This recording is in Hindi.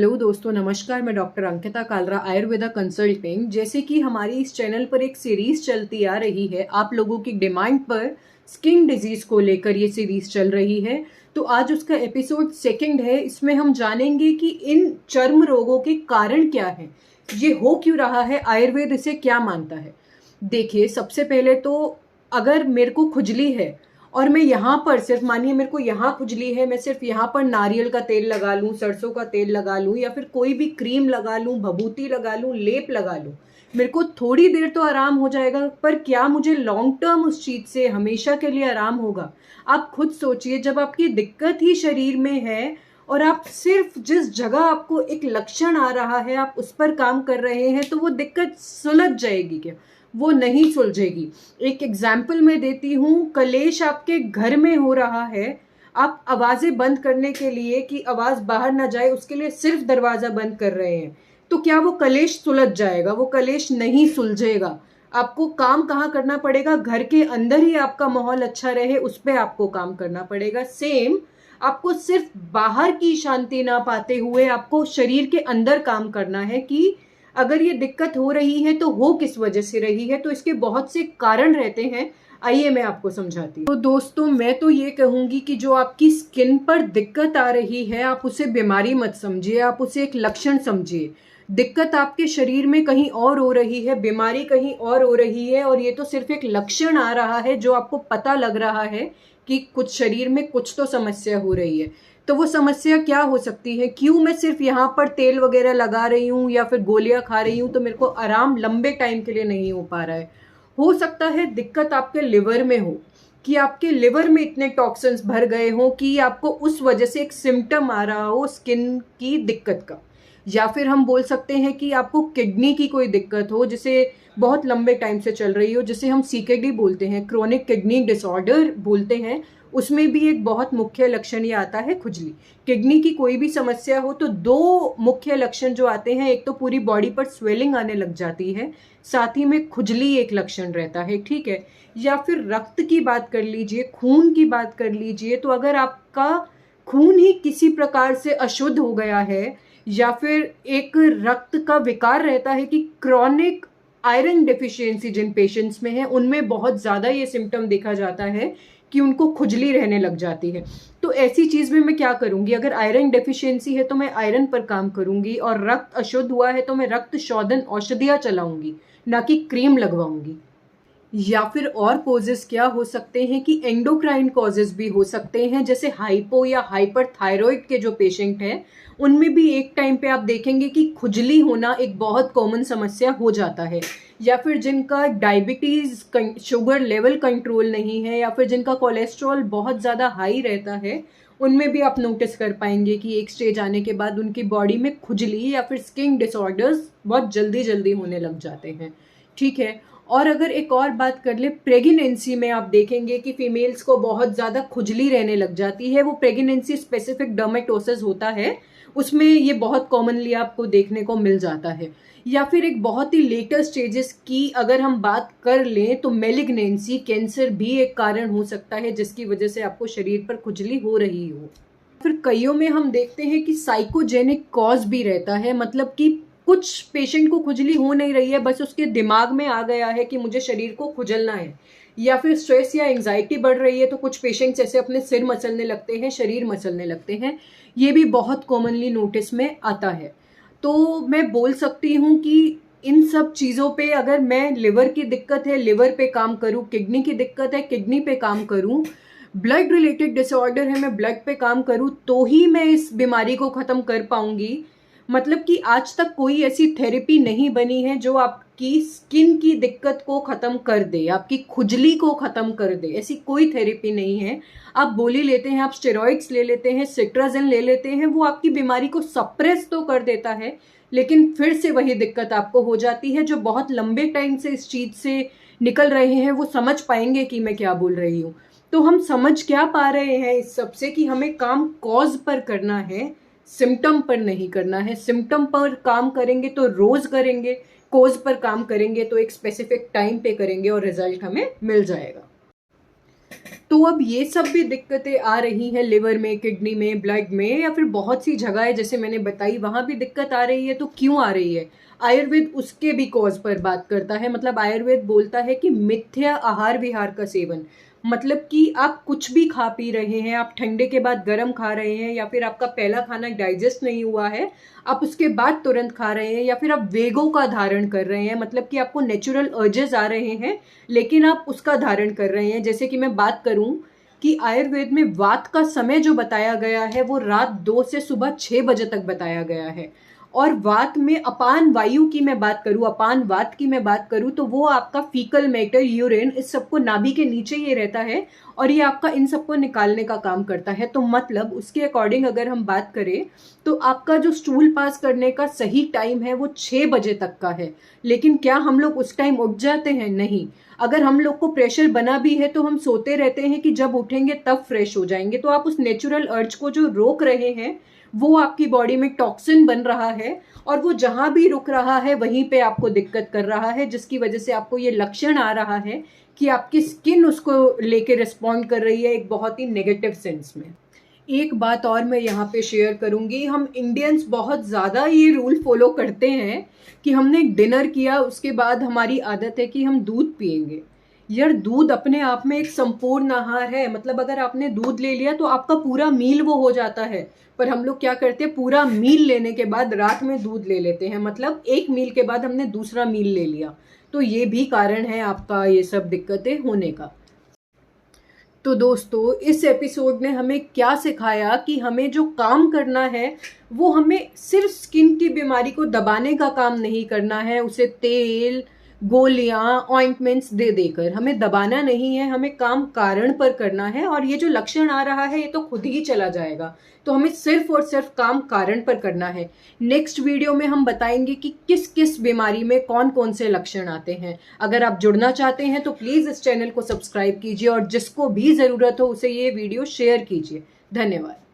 हेलो दोस्तों, नमस्कार। मैं डॉक्टर अंकिता कालरा, आयुर्वेदा कंसल्टेंट। जैसे कि हमारी इस चैनल पर एक सीरीज चलती आ रही है, आप लोगों की डिमांड पर स्किन डिजीज को लेकर ये सीरीज चल रही है, तो आज उसका एपिसोड 2 है। इसमें हम जानेंगे कि इन चर्म रोगों के कारण क्या है, ये हो क्यों रहा है, आयुर्वेद इसे क्या मानता है। देखिए, सबसे पहले तो अगर मेरे को खुजली है और मैं यहाँ पर सिर्फ, मानिए मेरे को यहाँ खुजली है, मैं सिर्फ यहाँ पर नारियल का तेल लगा लूँ, सरसों का तेल लगा लूँ, या फिर कोई भी क्रीम लगा लूँ, भभूति लगा लूँ, लेप लगा लूँ, मेरे को थोड़ी देर तो आराम हो जाएगा, पर क्या मुझे लॉन्ग टर्म उस चीज से हमेशा के लिए आराम होगा? आप खुद सोचिए, जब आपकी दिक्कत ही शरीर में है और आप सिर्फ जिस जगह आपको एक लक्षण आ रहा है आप उस पर काम कर रहे हैं, तो वो दिक्कत सुलझ जाएगी क्या? वो नहीं सुलझेगी। एक एग्जाम्पल मैं देती हूँ, कलेश आपके घर में हो रहा है, आप आवाजें बंद करने के लिए कि आवाज बाहर ना जाए उसके लिए सिर्फ दरवाजा बंद कर रहे हैं, तो क्या वो कलेश सुलझ जाएगा? वो कलेश नहीं सुलझेगा। आपको काम कहाँ करना पड़ेगा? घर के अंदर ही आपका माहौल अच्छा रहे, उस पर आपको काम करना पड़ेगा। सेम आपको सिर्फ बाहर की शांति ना पाते हुए आपको शरीर के अंदर काम करना है कि अगर ये दिक्कत हो रही है तो हो किस वजह से रही है। तो इसके बहुत से कारण रहते हैं, आइए मैं आपको समझाती हूँ। तो दोस्तों, मैं तो ये कहूंगी कि जो आपकी स्किन पर दिक्कत आ रही है, आप उसे बीमारी मत समझिए, आप उसे एक लक्षण समझिए। दिक्कत आपके शरीर में कहीं और हो रही है, बीमारी कहीं और हो रही है, और ये तो सिर्फ एक लक्षण आ रहा है जो आपको पता लग रहा है कि कुछ शरीर में कुछ तो समस्या हो रही है। तो वो समस्या क्या हो सकती है? क्यों मैं सिर्फ यहाँ पर तेल वगैरह लगा रही हूँ या फिर गोलियां खा रही हूँ तो मेरे को आराम लंबे टाइम के लिए नहीं हो पा रहा है? हो सकता है दिक्कत आपके लिवर में हो, कि आपके लिवर में इतने टॉक्सिन्स भर गए हो कि आपको उस वजह से एक सिम्टम आ रहा हो स्किन की दिक्कत का। या फिर हम बोल सकते हैं कि आपको किडनी की कोई दिक्कत हो जिसे बहुत लंबे टाइम से चल रही हो, जिसे हम सीकेडी बोलते हैं, क्रोनिक किडनी डिसऑर्डर बोलते हैं। उसमें भी एक बहुत मुख्य लक्षण ये आता है खुजली। किडनी की कोई भी समस्या हो तो दो मुख्य लक्षण जो आते हैं, एक तो पूरी बॉडी पर स्वेलिंग आने लग जाती है, साथ ही में खुजली एक लक्षण रहता है, ठीक है। या फिर रक्त की बात कर लीजिए, खून की बात कर लीजिए, तो अगर आपका खून ही किसी प्रकार से अशुद्ध हो गया है, या फिर एक रक्त का विकार रहता है कि क्रॉनिक आयरन डेफिशिएंसी जिन पेशेंट्स में है, उनमें बहुत ज़्यादा ये सिम्टम देखा जाता है कि उनको खुजली रहने लग जाती है। तो ऐसी चीज़ में मैं क्या करूंगी? अगर आयरन डेफिशिएंसी है तो मैं आयरन पर काम करूंगी, और रक्त अशुद्ध हुआ है तो मैं रक्त शोधन औषधियाँ चलाऊंगी, ना कि क्रीम लगवाऊंगी। या फिर और कॉजेस क्या हो सकते हैं कि एंडोक्राइन कॉजेस भी हो सकते हैं, जैसे हाइपो या हाइपर थायराइड के जो पेशेंट हैं, उनमें भी एक टाइम पे आप देखेंगे कि खुजली होना एक बहुत कॉमन समस्या हो जाता है। या फिर जिनका डायबिटीज शुगर लेवल कंट्रोल नहीं है, या फिर जिनका कोलेस्ट्रॉल बहुत ज़्यादा हाई रहता है, उनमें भी आप नोटिस कर पाएंगे कि एक स्टेज आने के बाद उनकी बॉडी में खुजली या फिर स्किन डिसऑर्डर्स बहुत जल्दी जल्दी होने लग जाते हैं, ठीक है। और अगर एक और बात कर ले, प्रेगनेंसी में आप देखेंगे कि फीमेल्स को बहुत ज़्यादा खुजली रहने लग जाती है। वो प्रेगनेंसी स्पेसिफिक डर्मेटोसिस होता है, उसमें ये बहुत कॉमनली आपको देखने को मिल जाता है। या फिर एक बहुत ही लेटर स्टेजेस की अगर हम बात कर लें तो मेलिग्नेंसी, कैंसर भी एक कारण हो सकता है जिसकी वजह से आपको शरीर पर खुजली हो रही हो। फिर कईयों में हम देखते हैं कि साइकोजेनिक कॉज भी रहता है, मतलब कि कुछ पेशेंट को खुजली हो नहीं रही है, बस उसके दिमाग में आ गया है कि मुझे शरीर को खुजलना है। या फिर स्ट्रेस या एंजाइटी बढ़ रही है तो कुछ पेशेंट्स ऐसे अपने सिर मचलने लगते हैं, शरीर मचलने लगते हैं। ये भी बहुत कॉमनली नोटिस में आता है। तो मैं बोल सकती हूँ कि इन सब चीज़ों पे अगर मैं, लिवर की दिक्कत है लिवर पे काम करूँ, किडनी की दिक्कत है किडनी पे काम करूँ, ब्लड रिलेटेड डिसऑर्डर है मैं ब्लड पे काम करूँ, तो ही मैं इस बीमारी को ख़त्म कर पाऊंगी। मतलब कि आज तक कोई ऐसी थेरेपी नहीं बनी है जो आपकी स्किन की दिक्कत को खत्म कर दे, आपकी खुजली को खत्म कर दे। ऐसी कोई थेरेपी नहीं है। आप गोली लेते हैं, आप स्टेरॉइड्स ले लेते हैं, सिट्राजिन ले लेते हैं, वो आपकी बीमारी को सप्रेस तो कर देता है, लेकिन फिर से वही दिक्कत आपको हो जाती है। जो बहुत लंबे टाइम से इस चीज से निकल रहे हैं वो समझ पाएंगे कि मैं क्या बोल रही हूँ। तो हम समझ क्या पा रहे हैं इस सबसे कि हमें काम कॉज पर करना है, सिम्टम पर नहीं करना है। सिम्टम पर काम करेंगे तो रोज करेंगे, कोज पर काम करेंगे तो एक स्पेसिफिक टाइम पे करेंगे और रिजल्ट हमें मिल जाएगा। तो अब ये सब भी दिक्कतें आ रही हैं लिवर में, किडनी में, ब्लड में, या फिर बहुत सी जगह है जैसे मैंने बताई वहाँ भी दिक्कत आ रही है, तो क्यों आ रही है? आयुर्वेद उसके भी कॉज पर बात करता है। मतलब आयुर्वेद बोलता है कि मिथ्या आहार विहार का सेवन, मतलब कि आप कुछ भी खा पी रहे हैं, आप ठंडे के बाद गर्म खा रहे हैं, या फिर आपका पहला खाना डाइजेस्ट नहीं हुआ है, आप उसके बाद तुरंत खा रहे हैं, या फिर आप वेगों का धारण कर रहे हैं, मतलब कि आपको नेचुरल अर्जेस आ रहे हैं लेकिन आप उसका धारण कर रहे हैं। जैसे कि मैं बात करूं कि आयुर्वेद में वात का समय जो बताया गया है वो रात 2 से सुबह 6 बजे तक बताया गया है। और वात में अपान वायु की मैं बात करूं, अपान वात की मैं बात करूं, तो वो आपका फीकल मैटर, यूरिन, इस सबको नाभि के नीचे ये रहता है और ये आपका इन सबको निकालने का काम करता है। तो मतलब उसके अकॉर्डिंग अगर हम बात करें तो आपका जो स्टूल पास करने का सही टाइम है वो 6 बजे तक का है। लेकिन क्या हम लोग उस टाइम उठ जाते हैं? नहीं। अगर हम लोग को प्रेशर बना भी है तो हम सोते रहते हैं कि जब उठेंगे तब फ्रेश हो जाएंगे। तो आप उस नेचुरल अर्ज को जो रोक रहे हैं वो आपकी बॉडी में टॉक्सिन बन रहा है और वो जहां भी रुक रहा है वहीं पे आपको दिक्कत कर रहा है, जिसकी वजह से आपको ये लक्षण आ रहा है कि आपकी स्किन उसको लेके रिस्पॉन्ड कर रही है एक बहुत ही नेगेटिव सेंस में। एक बात और मैं यहाँ पे शेयर करूंगी, हम इंडियंस बहुत ज़्यादा ये रूल फॉलो करते हैं कि हमने डिनर किया उसके बाद हमारी आदत है कि हम दूध पिएंगे। यार दूध अपने आप में एक संपूर्ण आहार है, मतलब अगर आपने दूध ले लिया तो आपका पूरा मील वो हो जाता है। पर हम लोग क्या करते हैं, पूरा मील लेने के बाद रात में दूध ले लेते हैं, मतलब एक मील के बाद हमने दूसरा मील ले लिया। तो ये भी कारण है आपका ये सब दिक्कतें होने का। तो दोस्तों इस एपिसोड ने हमें क्या सिखाया कि हमें जो काम करना है वो हमें सिर्फ स्किन की बीमारी को दबाने का काम नहीं करना है, उसे तेल, गोलियां, ऑइंटमेंट्स दे देकर हमें दबाना नहीं है, हमें काम कारण पर करना है। और ये जो लक्षण आ रहा है ये तो खुद ही चला जाएगा, तो हमें सिर्फ और सिर्फ काम कारण पर करना है। नेक्स्ट वीडियो में हम बताएंगे कि किस किस बीमारी में कौन कौन से लक्षण आते हैं। अगर आप जुड़ना चाहते हैं तो प्लीज इस चैनल को सब्सक्राइब कीजिए और जिसको भी जरूरत हो उसे ये वीडियो शेयर कीजिए। धन्यवाद।